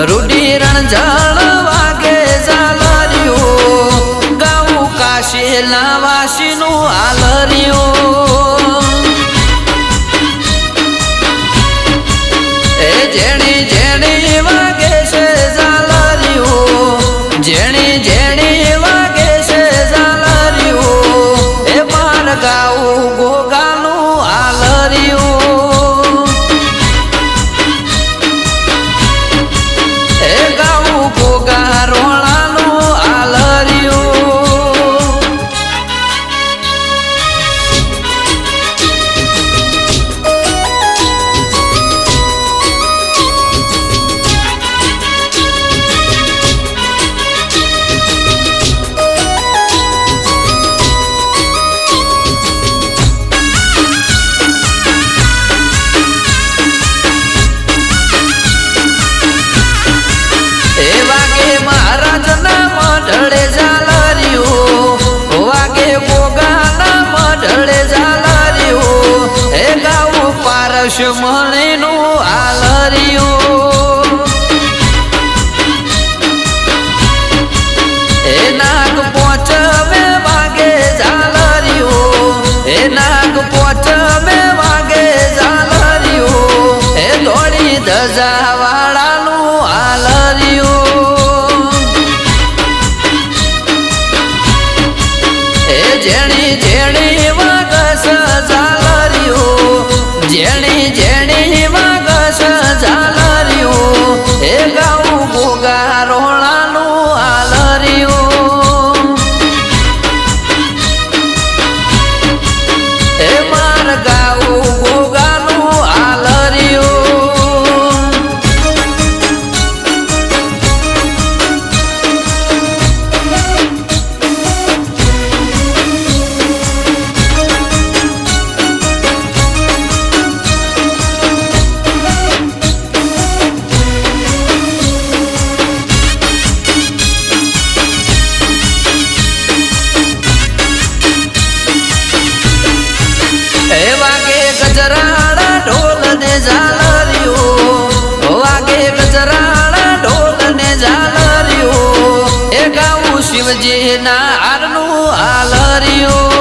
રૂડી રણઝણ વાગે ઝાલરિયું ગાવું કાશીના વાસીનું હાલરિયું એ જેણી જેણી વાગે છે ઝાલરિયું જેણી જેણી વાગે છે ઝાલરિયું એ માર ગાવું ગોગાનું હાલરિયું એ ગાવું ગોગા રોણાનું હાલરિયું મહારાજના મઢળે ઝાલરિયું વાગે ગોગાના મઢળે ઝાલરિયું એ ગાવું પારસ મણીનું હાલરિયું એ નાગ પોચમે વાગે ઝાલરિયું એ નાગ પોચમે વાગે ઝાલરિયું એ દોડી ધજા વાળાનું હાલરિયું જેણી જેણી વાગસ ઝાલરિયું જેણી જેણી વાગસ ઝાલરિયું એ ગાવું ગોગા રોણાનું હાલરિયું એ માર ગાવું ગોગાનું હાલરિયું વાગે ગજરાણા ઢોલ ને ઝાલરિયું વાગે ગજરાણા ઢોલ ને ઝાલરિયું એ ગાવું શિવજીના હારનું હાલરિયું